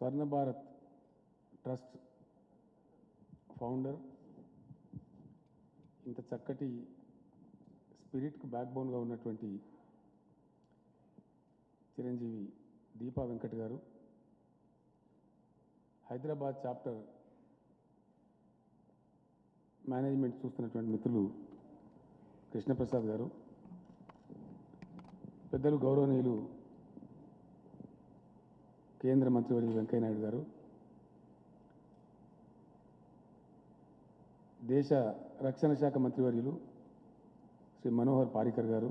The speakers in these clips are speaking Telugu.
స్వర్ణ భారత్ ట్రస్ట్ ఫౌండర్, ఇంత చక్కటి స్పిరిట్కు బ్యాక్బోన్గా ఉన్నటువంటి చిరంజీవి దీపా వెంకట్ గారు, హైదరాబాద్ చాప్టర్ మేనేజ్మెంట్ చూస్తున్నటువంటి మిత్రులు కృష్ణప్రసాద్ గారు, పెద్దలు గౌరవనీయులు కేంద్ర మంత్రివర్యులు వెంకయ్య నాయుడు గారు, దేశ రక్షణ శాఖ మంత్రివర్యులు శ్రీ మనోహర్ పారికర్ గారు,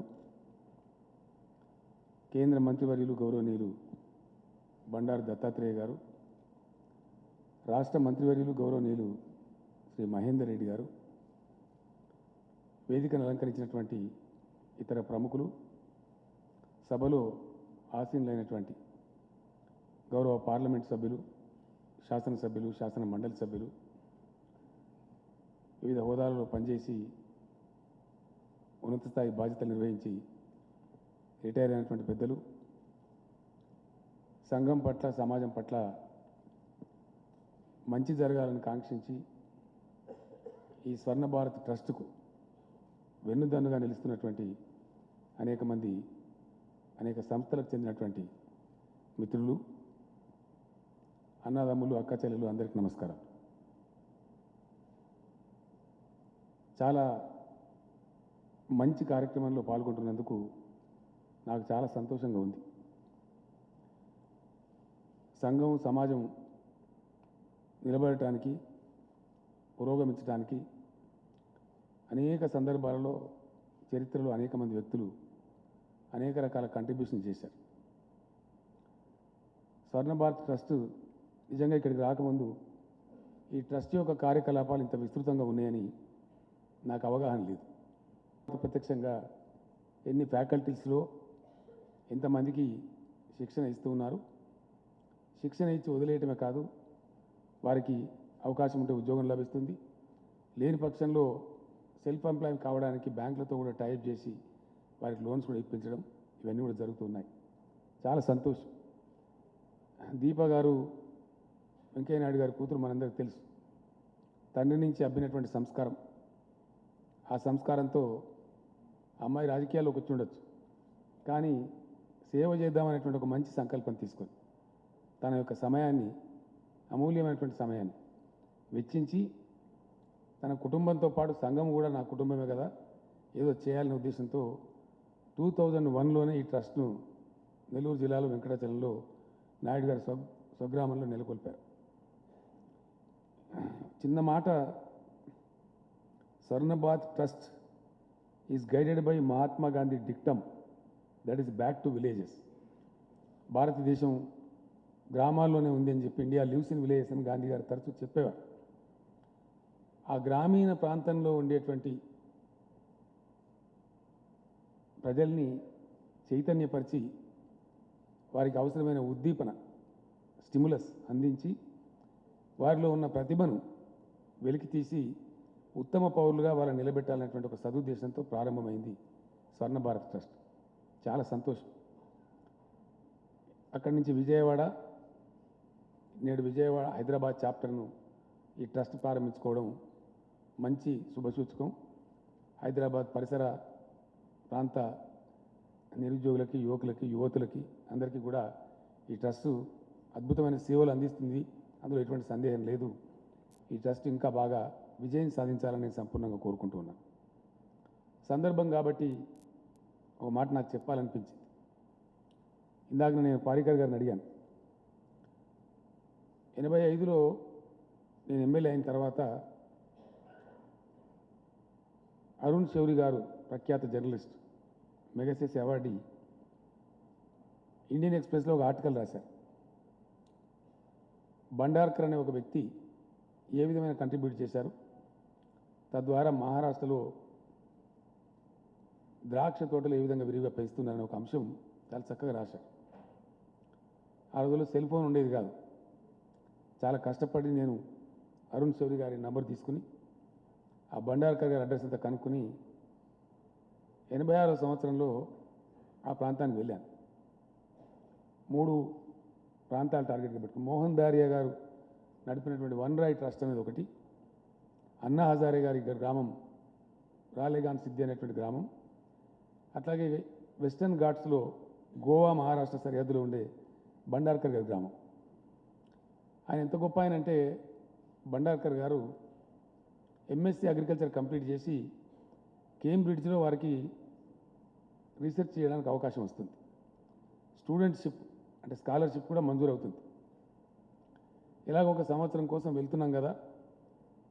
కేంద్ర మంత్రివర్యులు గౌరవనీయులు బండారు దత్తాత్రేయ గారు, రాష్ట్ర మంత్రివర్యులు గౌరవనీయులు శ్రీ మహేందర్ రెడ్డి గారు, వేదికను అలంకరించినటువంటి ఇతర ప్రముఖులు, సభలో ఆసీనులైనటువంటి గౌరవ పార్లమెంట్ సభ్యులు, శాసనసభ్యులు, శాసన మండలి సభ్యులు, వివిధ హోదాలలో పనిచేసి ఉన్నత స్థాయి బాధ్యతలు నిర్వహించి రిటైర్ అయినటువంటి పెద్దలు, సంఘం పట్ల, సమాజం పట్ల మంచి జరగాలని కాంక్షించి ఈ స్వర్ణ భారత్ ట్రస్టుకు వెన్నుదన్నుగా నిలుస్తున్నటువంటి అనేక మంది, అనేక సంస్థలకు చెందినటువంటి మిత్రులు, అన్నదమ్ములు, అక్క చెల్లెలు అందరికీ నమస్కారం. చాలా మంచి కార్యక్రమంలో పాల్గొంటున్నందుకు నాకు చాలా సంతోషంగా ఉంది. సంఘం, సమాజం నిలబడటానికి, పురోగమించడానికి అనేక సందర్భాలలో చరిత్రలో అనేక మంది వ్యక్తులు అనేక రకాల కంట్రిబ్యూషన్ చేశారు. స్వర్ణ భారత్ ట్రస్ట్ నిజంగా ఇక్కడికి రాకముందు ఈ ట్రస్ట్ యొక్క కార్యకలాపాలు ఇంత విస్తృతంగా ఉన్నాయని నాకు అవగాహన లేదు. ప్రత్యక్షంగా ఎన్ని ఫ్యాకల్టీస్లో ఎంతమందికి శిక్షణ ఇస్తూ ఉన్నారు, శిక్షణ ఇచ్చి వదిలేయటమే కాదు, వారికి అవకాశం ఉంటే ఉద్యోగం లభిస్తుంది, లేని పక్షంలో సెల్ఫ్ ఎంప్లాయ్ కావడానికి బ్యాంకులతో కూడా టైప్ చేసి వారికి లోన్స్ కూడా ఇప్పించడం, ఇవన్నీ కూడా జరుగుతున్నాయి. చాలా సంతోషం. దీప గారు, వెంకయ్య నాయుడు గారి కూతురు మనందరికీ తెలుసు. తండ్రి నుంచి అబ్బినటువంటి సంస్కారం, ఆ సంస్కారంతో అమ్మాయి రాజకీయాల్లోకి వచ్చి ఉండొచ్చు, కానీ సేవ చేద్దామనేటువంటి ఒక మంచి సంకల్పం తీసుకొని తన యొక్క సమయాన్ని, అమూల్యమైనటువంటి సమయాన్ని వెచ్చించి తన కుటుంబంతో పాటు సంఘం కూడా నా కుటుంబమే కదా, ఏదో చేయాలనే ఉద్దేశంతో 2001లోనే ఈ ట్రస్ట్ను నెల్లూరు జిల్లాలో వెంకటాచలంలో నాయుడు గారి స్వగ్రామంలో నెలకొల్పారు. చిన్న మాట, స్వర్ణ Bharat trust is guided by Mahatma Gandhi dictum, that is back to villages. భారతదేశం గ్రామాల్లోనే ఉంది అని చెప్పి, ఇండియా లివ్స్ ఇన్ విలేజెస్ అని గాంధీ గారు తరచూ చెప్పేవారు. ఆ గ్రామీణ ప్రాంతంలో ఉండేటువంటి ప్రజల్ని చైతన్యపరిచి వారికి అవసరమైన ఉద్దీపన, స్టిములస్ అందించి వారిలో ఉన్న ప్రతిభను వెలికి తీసి ఉత్తమ పౌరులుగా వాళ్ళని నిలబెట్టాలనేటువంటి ఒక సదుద్దేశంతో ప్రారంభమైంది స్వర్ణ భారత్ ట్రస్ట్. చాలా సంతోషం. అక్కడి నుంచి విజయవాడ, నేడు విజయవాడ హైదరాబాద్ చాప్టర్ను ఈ ట్రస్ట్ ప్రారంభించుకోవడం మంచి శుభసూచకం. హైదరాబాద్ పరిసర ప్రాంత నిరుద్యోగులకి, యువకులకి, యువతులకి అందరికీ కూడా ఈ ట్రస్టు అద్భుతమైన సేవలు అందిస్తుంది, అందులో ఎటువంటి సందేహం లేదు. ఈ ట్రస్ట్ ఇంకా బాగా విజయం సాధించాలని నేను సంపూర్ణంగా కోరుకుంటూ ఉన్నాను. సందర్భం కాబట్టి ఒక మాట నాకు చెప్పాలనిపించింది. ఇందాక నేను పారికర్ గారిని అడిగాను, 85లో నేను ఎమ్మెల్యే అయిన తర్వాత అరుణ్ శౌరి గారు, ప్రఖ్యాత జర్నలిస్ట్, మెగాసెస్ అవార్డీ, ఇండియన్ ఎక్స్ప్రెస్లో ఒక ఆర్టికల్ రాశారు. బండార్కర్ అనే ఒక వ్యక్తి ఏ విధమైన కంట్రిబ్యూట్ చేశారు, తద్వారా మహారాష్ట్రలో ద్రాక్ష తోటలు ఏ విధంగా విరివిగా పెంచుతున్నారనే ఒక అంశం చాలా చక్కగా రాశారు. ఆ రోజుల్లో సెల్ ఫోన్ ఉండేది కాదు. చాలా కష్టపడి నేను అరుణ్ శౌరి గారి నంబర్ తీసుకుని ఆ బండార్కర్ గారి అడ్రస్ అంతా కనుక్కొని 86వ సంవత్సరంలో ఆ ప్రాంతానికి వెళ్ళాను. 3 ప్రాంతాలు టార్గెట్గా పెట్టుకుని మోహన్ దారియా గారు నడిపినటువంటి వన్ రాయ్ ట్రస్ట్ అనేది ఒకటి, అన్నా హజారే గారి గ్రామం రాలేగాన్ సిద్ధి అనేటువంటి గ్రామం, అట్లాగే వెస్టర్న్ ఘాట్స్లో గోవా మహారాష్ట్ర సరిహద్దులో ఉండే బండార్కర్ గారి గ్రామం. ఆయన ఎంత గొప్ప ఆయన అంటే బండార్కర్ గారు ఎంఎస్సీ అగ్రికల్చర్ కంప్లీట్ చేసి కేంబ్రిడ్జ్లో వారికి రీసెర్చ్ చేయడానికి అవకాశం వస్తుంది. స్టూడెంట్షిప్ అంటే స్కాలర్షిప్ కూడా మంజూరు అవుతుంది. ఇలాగ ఒక సంవత్సరం కోసం వెళ్తున్నాం కదా,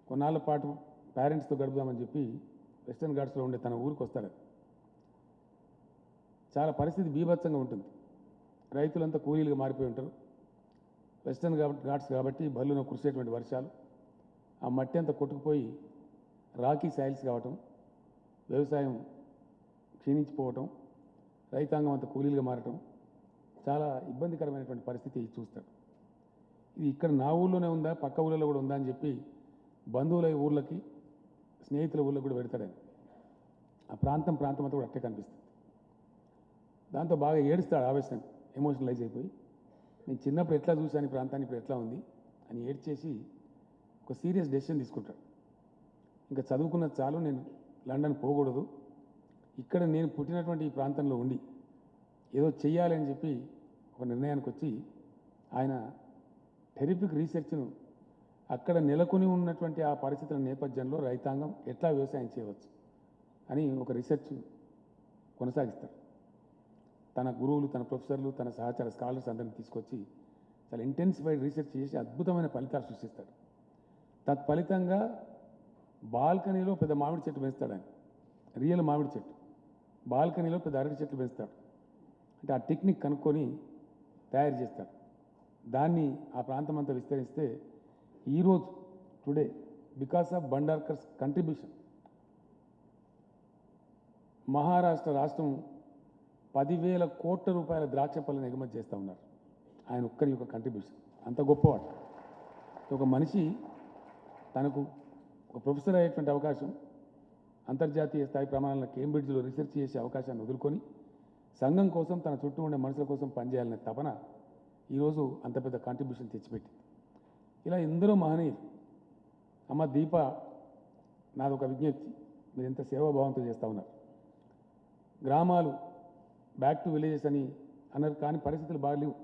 కొన్నాళ్ళ పాటు పేరెంట్స్తో గడుపుదామని చెప్పి వెస్టర్న్ ఘాట్స్లో ఉండే తన ఊరికి వస్తాడు. చాలా పరిస్థితి బీభత్సంగా ఉంటుంది. రైతులంతా కూలీలుగా మారిపోయి ఉంటారు. వెస్టర్న్ ఘాట్స్ కాబట్టి బల్లున కురిసేటువంటి వర్షాలు, ఆ మట్టి అంతా కొట్టుకుపోయి రాకీ సాయిల్స్ కావటం, వ్యవసాయం క్షీణించిపోవటం, రైతాంగం అంతా కూలీలుగా మారటం, చాలా ఇబ్బందికరమైనటువంటి పరిస్థితి చూస్తాడు. ఇది ఇక్కడ నా ఊళ్ళోనే ఉందా, పక్క ఊళ్ళలో కూడా ఉందా అని చెప్పి బంధువుల ఊళ్ళకి, స్నేహితుల ఊళ్ళకి కూడా పెడతాడని. ఆ ప్రాంతం అంతా కూడా అట్టే కనిపిస్తుంది. దాంతో బాగా ఏడుస్తాడు, ఆవేశం ఎమోషనలైజ్ అయిపోయి, నేను చిన్నప్పుడు ఎట్లా చూశాను ఈ ప్రాంతాన్ని, ఇప్పుడు ఎట్లా ఉంది అని ఏడ్చేసి ఒక సీరియస్ డెసిషన్ తీసుకుంటాడు. ఇంకా చదువుకున్నది చాలు, నేను లండన్ పోకూడదు, ఇక్కడ నేను పుట్టినటువంటి ఈ ప్రాంతంలో ఉండి ఏదో చెయ్యాలి అని చెప్పి ఒక నిర్ణయానికి వచ్చి ఆయన టెరిఫిక్ రీసెర్చ్ను అక్కడ నెలకొని ఉన్నటువంటి ఆ పరిస్థితుల నేపథ్యంలో రైతాంగం ఎట్లా వ్యవసాయం చేయవచ్చు అని ఒక రీసెర్చ్ కొనసాగిస్తారు. తన గురువులు, తన ప్రొఫెసర్లు, తన సహచార స్కాలర్స్ అందరిని తీసుకొచ్చి చాలా ఇంటెన్సిఫైడ్ రీసెర్చ్ చేసి అద్భుతమైన ఫలితాలు సృష్టిస్తాడు. తత్ఫలితంగా బాల్కనీలో పెద్ద మామిడి చెట్టు పెంచుతాడు ఆయన, రియల్ మామిడి చెట్టు. బాల్కనీలో పెద్ద అరటి చెట్లు పెంచుతాడు. అంటే ఆ టెక్నిక్ కనుక్కొని తయారు చేస్తాడు. దాన్ని ఆ ప్రాంతం అంతా విస్తరిస్తే ఈరోజు today because of Bhandarkar's contribution Maharashtra రాష్ట్రం 10,000 కోట్ల రూపాయల ద్రాక్ష పళ్ళను ఎగుమతి చేస్తూ ఉన్నారు. ఆయన ఒక్కరి యొక్క కంట్రిబ్యూషన్ అంత గొప్పవాడు. ఒక మనిషి తనకు ఒక ప్రొఫెసర్ అయ్యేటువంటి అవకాశం, అంతర్జాతీయ స్థాయి ప్రమాణాలను కేంబ్రిడ్జ్లో రీసెర్చ్ చేసే అవకాశాన్ని వదులుకొని సంఘం కోసం, తన చుట్టూ ఉండే మనుషుల కోసం పనిచేయాలనే తపన ఈరోజు అంత పెద్ద కాంట్రిబ్యూషన్ తెచ్చిపెట్టింది. ఇలా ఎందరో మహనీయులు. అమ్మ దీప, నాదొక విజ్ఞప్తి, మీరు ఎంత సేవాభావంతో చేస్తూ ఉన్నారు. గ్రామాలు బ్యాక్ టు విలేజెస్ అని అన్నారు, కానీ పరిస్థితులు బాగలేవు.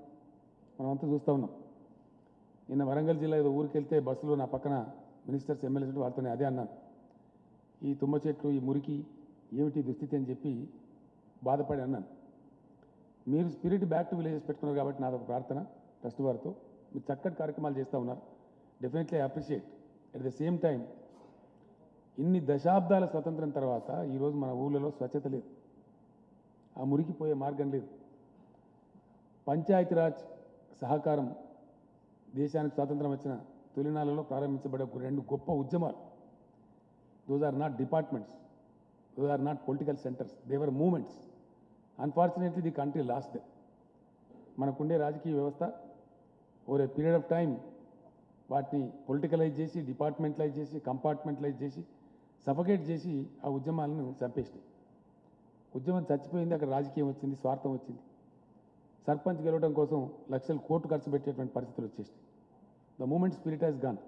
మనమంతా చూస్తూ ఉన్నాం. నిన్న వరంగల్ జిల్లా ఏదో ఊరికి వెళ్తే బస్సులో నా పక్కన మినిస్టర్స్, ఎమ్మెల్యేస్ వాళ్ళతోనే అదే అన్నాను, ఈ తుమ్మ చెట్లు, ఈ మురికి ఏమిటి దుస్థితి అని చెప్పి బాధపడి అన్నాను. మీరు స్పిరిట్ బ్యాక్ టు విలేజెస్ పెట్టుకున్నారు కాబట్టి నాదొక ప్రార్థన ట్రస్ట్ వారితో, మీరు చక్కటి కార్యక్రమాలు చేస్తూ ఉన్నారు. Definitely appreciate. At the same time ఇన్ని దశాబ్దాల స్వతంత్రం తర్వాత ఈరోజు మన ఊళ్ళలో స్వచ్ఛత లేదు, ఆ మురికిపోయే మార్గం లేదు. పంచాయతీరాజ్ సహకారం దేశానికి స్వాతంత్రం వచ్చిన తొలినాళ్ళలో ప్రారంభించబడే 2 గొప్ప ఉద్యమాలు. Those are not departments, those are not political centres, they were movements. Unfortunately the country lost them. మనకుండే రాజకీయ వ్యవస్థ over a period of time వాటిని పొలిటికలైజ్ చేసి, డిపార్ట్మెంటలైజ్ చేసి, కంపార్ట్మెంటలైజ్ చేసి, సఫకేట్ చేసి ఆ ఉద్యమాలను చంపేసినాయి. ఉద్యమం చచ్చిపోయింది, అక్కడ రాజకీయం వచ్చింది, స్వార్థం వచ్చింది. సర్పంచ్ గెలవడం కోసం లక్షల కోట్లు ఖర్చు పెట్టేటువంటి పరిస్థితులు వచ్చేసినాయి. The movement spirit has gone.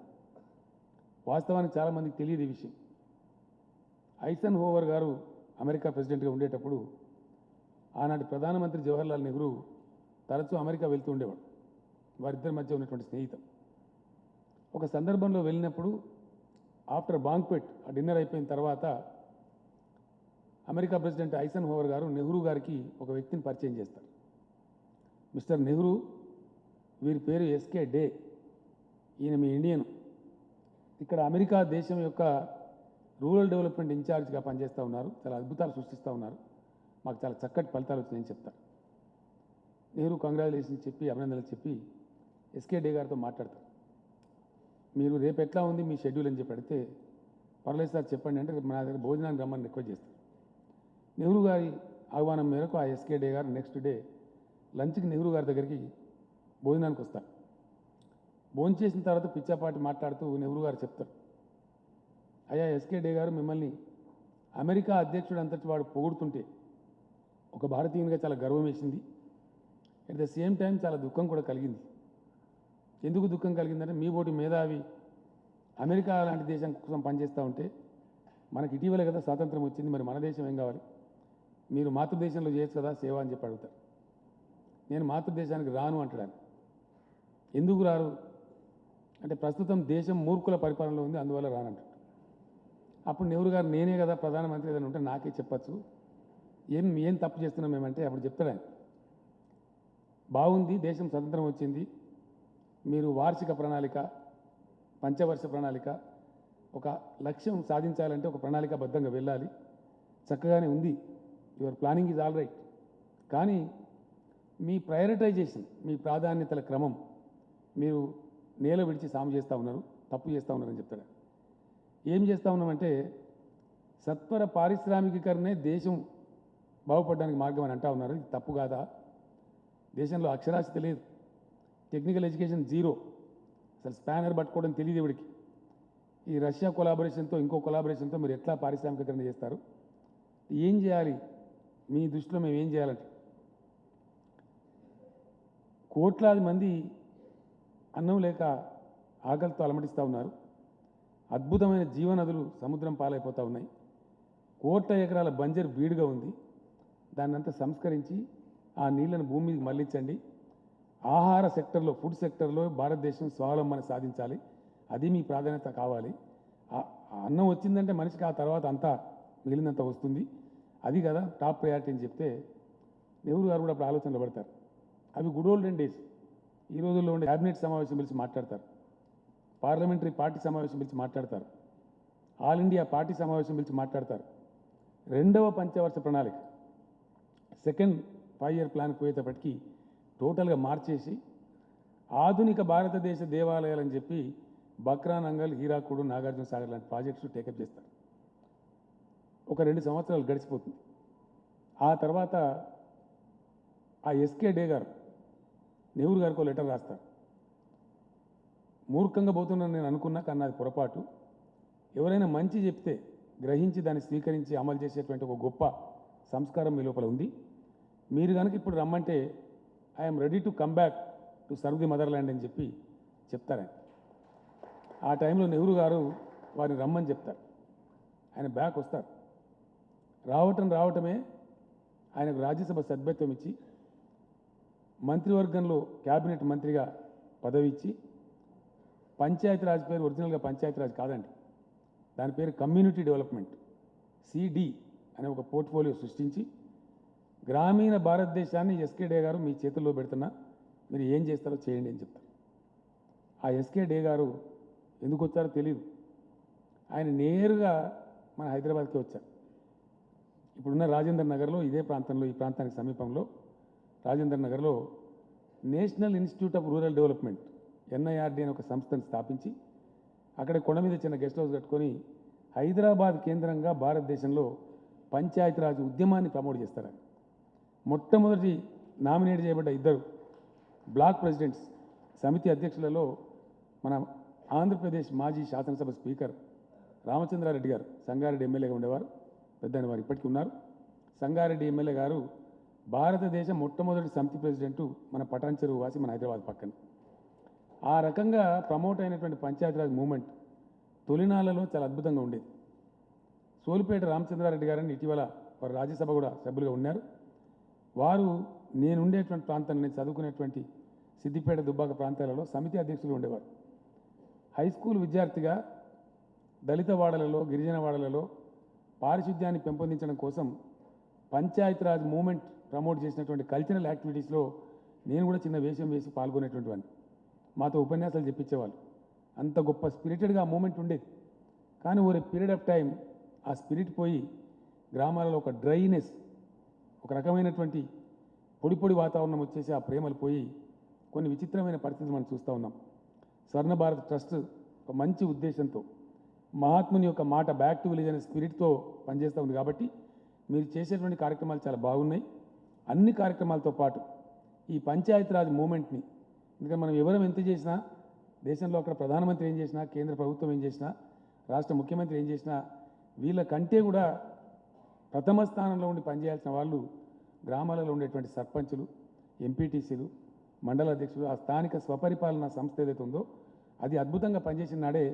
వాస్తవానికి చాలామందికి తెలియదు ఈ విషయం. ఐసన్ హోవర్ గారు అమెరికా ప్రెసిడెంట్గా ఉండేటప్పుడు ఆనాటి ప్రధానమంత్రి జవహర్లాల్ నెహ్రూ తరచూ అమెరికా వెళ్తూ ఉండేవాడు. వారిద్దరి మధ్య ఉన్నటువంటి స్నేహితం. ఒక సందర్భంలో వెళ్ళినప్పుడు ఆఫ్టర్ బాంక్వెట్, ఆ డిన్నర్ అయిపోయిన తర్వాత అమెరికా ప్రెసిడెంట్ ఐసన్ హోవర్ గారు నెహ్రూ గారికి ఒక వ్యక్తిని పరిచయం చేస్తారు. మిస్టర్ నెహ్రూ, వీరి పేరు ఎస్కే డే, ఈయన మీ ఇండియన్, ఇక్కడ అమెరికా దేశం యొక్క రూరల్ డెవలప్మెంట్ ఇన్ఛార్జ్గా పనిచేస్తూ ఉన్నారు, చాలా అద్భుతాలు సృష్టిస్తూ ఉన్నారు, మాకు చాలా చక్కటి ఫలితాలు వచ్చినాయని చెప్తారు. నెహ్రూ కంగ్రాచులేషన్స్ చెప్పి, అభినందనలు చెప్పి ఎస్కే డే గారితో మాట్లాడతారు. మీరు రేపు ఎట్లా ఉంది మీ షెడ్యూల్ అని చెప్పి అడిగితే, పర్లేదు సార్ చెప్పండి అంటే, రేపు నా దగ్గర భోజనానికి రమ్మని రిక్వెస్ట్ చేస్తారు. నెహ్రూ గారి ఆహ్వానం మేరకు ఆ ఎస్కే డే గారు నెక్స్ట్ డే లంచ్కి నెహ్రూ గారి దగ్గరికి భోజనానికి వస్తారు. భోజనం చేసిన తర్వాత పిచ్చాపాటి మాట్లాడుతూ నెహ్రూ గారు చెప్తారు, అయ్యా ఎస్కే డే గారు, మిమ్మల్ని అమెరికా అధ్యక్షుడు అంతటి వాడు పొగుడుతుంటే ఒక భారతీయునిగా చాలా గర్వం వేసింది. అట్ ద సేమ్ టైం చాలా దుఃఖం కూడా కలిగింది. ఎందుకు దుఃఖం కలిగిందంటే మీ ఓటి మేధావి అమెరికా లాంటి దేశం కోసం పనిచేస్తూ ఉంటే మనకి ఇటీవలే కదా స్వాతంత్రం వచ్చింది, మరి మన దేశం ఏం కావాలి, మీరు మాతృదేశంలో చేయొచ్చు కదా సేవ అని చెప్పి అడుగుతారు. నేను మాతృదేశానికి రాను అంటాడు. ఎందుకు రారు అంటే ప్రస్తుతం దేశం మూర్ఖుల పరిపాలనలో ఉంది, అందువల్ల రానంటాడు. అప్పుడు నెహ్రూ గారు నేనే కదా ప్రధానమంత్రి ఏదైనా ఉంటే నాకే చెప్పచ్చు, ఏం తప్పు చేస్తున్నాం మేమంటే అప్పుడు చెప్తాడు ఆయన, బాగుంది దేశం స్వతంత్రం వచ్చింది, మీరు వార్షిక ప్రణాళిక పంచవర్ష ప్రణాళిక ఒక లక్ష్యం సాధించాలంటే ఒక ప్రణాళికాబద్ధంగా వెళ్ళాలి, చక్కగానే ఉంది, your planning is all right, కానీ మీ ప్రయారిటైజేషన్ మీ ప్రాధాన్యతల క్రమం మీరు నేల విడిచి సాము చేస్తూ ఉన్నారు, తప్పు చేస్తూ ఉన్నారని చెప్తాడు. ఏం చేస్తూ ఉన్నామంటే సత్వర పారిశ్రామికీకరణే దేశం బాగుపడడానికి మార్గం అని అంటూ ఉన్నారు. ఇది తప్పు కాదా? దేశంలో అక్షరాస్యత లేదు, టెక్నికల్ ఎడ్యుకేషన్ జీరో, అసలు స్పానర్ పట్టుకోవడం తెలియదు ఎవడికి. ఈ రష్యా కొలాబరేషన్తో ఇంకో కొలాబరేషన్తో మీరు ఎట్లా పారిశ్రామికీకరణ చేస్తారు? ఏం చేయాలి మీ దృష్టిలో, మేము ఏం చేయాలంటే కోట్లాది మంది అన్నం లేక ఆకలితో అలమటిస్తూ ఉన్నారు, అద్భుతమైన జీవనదులు సముద్రం పాలైపోతూ ఉన్నాయి, కోట్ల ఎకరాల బంజరు బీడుగా ఉంది, దాన్నంతా సంస్కరించి ఆ నీళ్లను భూమి మీదకి మళ్లించండి, ఆహార సెక్టర్లో ఫుడ్ సెక్టర్లో భారతదేశం స్వావలంబన సాధించాలి, అది మీ ప్రాధాన్యత కావాలి. ఆ అన్నం వచ్చిందంటే మనిషికి ఆ తర్వాత అంతా మిగిలినంత వస్తుంది, అది కదా టాప్ ప్రయారిటీ అని చెప్తే నెహ్రూ గారు కూడా అప్పుడు ఆలోచనలు పడతారు. అవి గుడ్ ఓల్డెన్ డేస్. ఈ రోజుల్లో ఉండే క్యాబినెట్ సమావేశం పిలిచి మాట్లాడతారు, పార్లమెంటరీ పార్టీ సమావేశం పిలిచి మాట్లాడతారు, ఆల్ ఇండియా పార్టీ సమావేశం పిలిచి మాట్లాడతారు. రెండవ పంచవర్ష ప్రణాళిక సెకండ్ 5 year ప్లాన్ పోయేటప్పటికీ టోటల్గా మార్చేసి ఆధునిక భారతదేశ దేవాలయాలని చెప్పి బక్రా నంగల్, హీరాకుడు, నాగార్జున సాగర్ లాంటి ప్రాజెక్ట్స్ టేకప్ చేస్తారు. ఒక 2 సంవత్సరాలు గడిచిపోతుంది. ఆ తర్వాత ఆ ఎస్కే డే గారు నెహ్రూ గారికి ఒక లెటర్ రాస్తారు. మూర్ఖంగా పోతున్నాను నేను అనుకున్నా, కానీ అది పొరపాటు, ఎవరైనా మంచి చెప్తే గ్రహించి దాన్ని స్వీకరించి అమలు చేసేటువంటి ఒక గొప్ప సంస్కారం మీ లోపల ఉంది, మీరు కనుక ఇప్పుడు రమ్మంటే I'm ready to come back to serve the motherland అని చెప్పి చెప్తారు. ఆ టైంలో నెహ్రూ గారు వారిని రమ్మని చెప్తారు, ఆయన బ్యాక్ వస్తారు. రావటమే ఆయనకు రాజ్యసభ సభ్యత్వం ఇచ్చి మంత్రివర్గంలో క్యాబినెట్ మంత్రిగా పదవి ఇచ్చి, పంచాయతీరాజ్ పేరు ఒరిజినల్గా పంచాయతీరాజ్ కాదండి, దాని పేరు కమ్యూనిటీ డెవలప్మెంట్ సిడి అనే ఒక పోర్ట్ఫోలియో సృష్టించి గ్రామీణ భారతదేశాన్ని ఎస్కే డే గారు మీ చేతుల్లో పెడుతున్నా, మీరు ఏం చేస్తారో చేయండి అని చెప్తారు. ఆ ఎస్కే డే గారు ఎందుకు వచ్చారో తెలియదు, ఆయన నేరుగా మన హైదరాబాద్కి వచ్చారు. ఇప్పుడున్న రాజేంద్ర నగర్లో, ఇదే ప్రాంతంలో, ఈ ప్రాంతానికి సమీపంలో రాజేంద్ర నగర్లో national institute of rural development NIRD అనే ఒక సంస్థను స్థాపించి అక్కడ కొండ మీద చిన్న గెస్ట్ హౌస్ కట్టుకొని హైదరాబాద్ కేంద్రంగా భారతదేశంలో పంచాయతీరాజ్ ఉద్యమాన్ని ప్రమోట్ చేస్తారు. మొట్టమొదటి నామినేట్ చేయబడ్డ 2 బ్లాక్ ప్రెసిడెంట్స్ సమితి అధ్యక్షులలో మన ఆంధ్రప్రదేశ్ మాజీ శాసనసభ స్పీకర్ రామచంద్రారెడ్డి గారు, సంగారెడ్డి ఎమ్మెల్యేగా ఉండేవారు, పెద్దని వారు ఇప్పటికీ ఉన్నారు. సంగారెడ్డి ఎమ్మెల్యే గారు భారతదేశ మొట్టమొదటి సమితి ప్రెసిడెంటు మన పటాన్ చెరువు వాసి, మన హైదరాబాద్ పక్కన. ఆ రకంగా ప్రమోట్ అయినటువంటి పంచాయతీరాజ్ మూమెంట్ తొలినాళ్లలో చాలా అద్భుతంగా ఉండేది. సోలిపేట రామచంద్రారెడ్డి గారని ఇటీవల వారు రాజ్యసభ కూడా సభ్యులుగా ఉన్నారు. వారు నేనుండేటువంటి ప్రాంతం, నేను చదువుకునేటువంటి సిద్దిపేట, దుబ్బాక ప్రాంతాలలో సమితి అధ్యక్షులు ఉండేవారు. హై స్కూల్ విద్యార్థిగా దళిత వాడలలో, గిరిజన వాడలలో పారిశుద్ధ్యాన్ని పెంపొందించడం కోసం పంచాయతీరాజ్ మూమెంట్ ప్రమోట్ చేసినటువంటి కల్చరల్ యాక్టివిటీస్లో నేను కూడా చిన్న వేషం వేసి పాల్గొనేటువంటి వాడిని. మాతో ఉపన్యాసాలు చెప్పించేవాళ్ళు. అంత గొప్ప స్పిరిటెడ్గా ఆ మూమెంట్ ఉండేది. కానీ over a period of time ఆ స్పిరిట్ పోయి గ్రామాలలో ఒక డ్రైనెస్, ఒక రకమైనటువంటి పొడి పొడి వాతావరణం వచ్చేసి ఆ ప్రేమలు పోయి కొన్ని విచిత్రమైన పరిస్థితులు మనం చూస్తూ ఉన్నాం. స్వర్ణ భారత్ ట్రస్ట్ ఒక మంచి ఉద్దేశంతో మహాత్ముని యొక్క మాట బ్యాక్ టు విలేజ్ అనే స్పిరిట్తో పనిచేస్తూ ఉంది. కాబట్టి మీరు చేసేటువంటి కార్యక్రమాలు చాలా బాగున్నాయి. అన్ని కార్యక్రమాలతో పాటు ఈ పంచాయతీరాజ్ మూమెంట్ని, ఎందుకంటే మనం ఎవరం ఎంత చేసినా, దేశంలో అక్కడ ప్రధానమంత్రి ఏం చేసినా, కేంద్ర ప్రభుత్వం ఏం చేసినా, రాష్ట్ర ముఖ్యమంత్రి ఏం చేసినా, వీళ్ళ కంటే కూడా ప్రథమ స్థానంలో ఉండి పనిచేయాల్సిన వాళ్ళు గ్రామాలలో ఉండేటువంటి సర్పంచులు, ఎంపీటీసీలు, మండల అధ్యక్షుడు ఆ స్థానిక స్వపరిపాలన సంస్థ ఏదైతే ఉందో అది అద్భుతంగా పనిచేసిన నాడే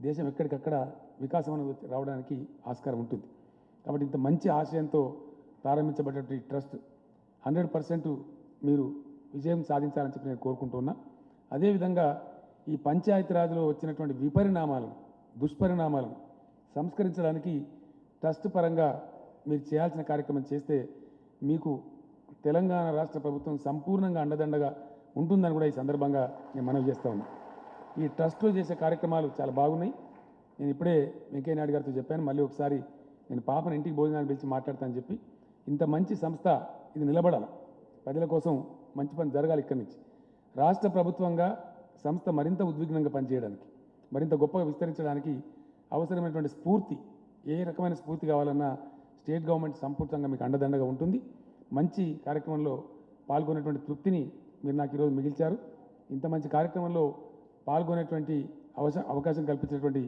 దేశం ఎక్కడికక్కడ వికాసం అనేది రావడానికి ఆస్కారం ఉంటుంది. కాబట్టి ఇంత మంచి ఆశయంతో ప్రారంభించబడ్డటువంటి ట్రస్ట్ 100% మీరు విజయం సాధించాలని చెప్పి నేను కోరుకుంటున్నా. అదేవిధంగా ఈ పంచాయతీరాజ్లో వచ్చినటువంటి విపరిణామాలను దుష్పరిణామాలను సంస్కరించడానికి ట్రస్ట్ పరంగా మీరు చేయాల్సిన కార్యక్రమం చేస్తే మీకు తెలంగాణ రాష్ట్ర ప్రభుత్వం సంపూర్ణంగా అండదండగా ఉంటుందని కూడా ఈ సందర్భంగా నేను మనవి చేస్తా ఉన్నా. ఈ ట్రస్ట్లో చేసే కార్యక్రమాలు చాలా బాగున్నాయి. నేను ఇప్పుడే వెంకయ్య నాయుడు గారితో చెప్పాను, మళ్ళీ ఒకసారి నేను పాపను ఇంటికి భోజనాన్ని పిలిచి మాట్లాడతానని చెప్పి. ఇంత మంచి సంస్థ ఇది నిలబడాలి, ప్రజల కోసం మంచి పని జరగాలి. ఇక్కడి నుంచి రాష్ట్ర ప్రభుత్వంగా సంస్థ మరింత ఉద్విగ్నంగా పనిచేయడానికి, మరింత గొప్పగా విస్తరించడానికి అవసరమైనటువంటి స్ఫూర్తి, ఏ రకమైన స్ఫూర్తి కావాలన్నా స్టేట్ గవర్నమెంట్ సంపూర్ణంగా మీకు అండదండగా ఉంటుంది. మంచి కార్యక్రమంలో పాల్గొనేటువంటి తృప్తిని మీరు నాకు ఈరోజు మిగిల్చారు. ఇంత మంచి కార్యక్రమంలో పాల్గొనేటువంటి అవకాశం కల్పించినటువంటి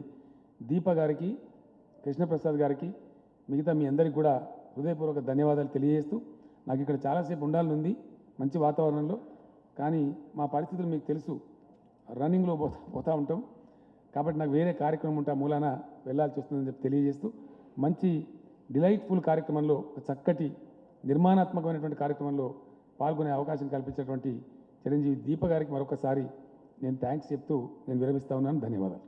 దీప గారికి, కృష్ణప్రసాద్ గారికి, మిగతా మీ అందరికీ కూడా హృదయపూర్వక ధన్యవాదాలు తెలియజేస్తూ, నాకు ఇక్కడ చాలాసేపు ఉండాలని ఉంది మంచి వాతావరణంలో, కానీ మా పరిస్థితులు మీకు తెలుసు, రన్నింగ్లో పోతూ ఉంటాం. కాబట్టి నాకు వేరే కార్యక్రమం ఉంటా మూలాన వెళ్ళాల్సి వస్తుందని చెప్పి తెలియజేస్తూ, మంచి డిలైట్ఫుల్ కార్యక్రమంలో, చక్కటి నిర్మాణాత్మకమైనటువంటి కార్యక్రమంలో పాల్గొనే అవకాశం కల్పించినటువంటి చిరంజీవి దీప గారికి మరొకసారి నేను థ్యాంక్స్ చెప్తూ నేను విరమిస్తా ఉన్నాను. ధన్యవాదాలు.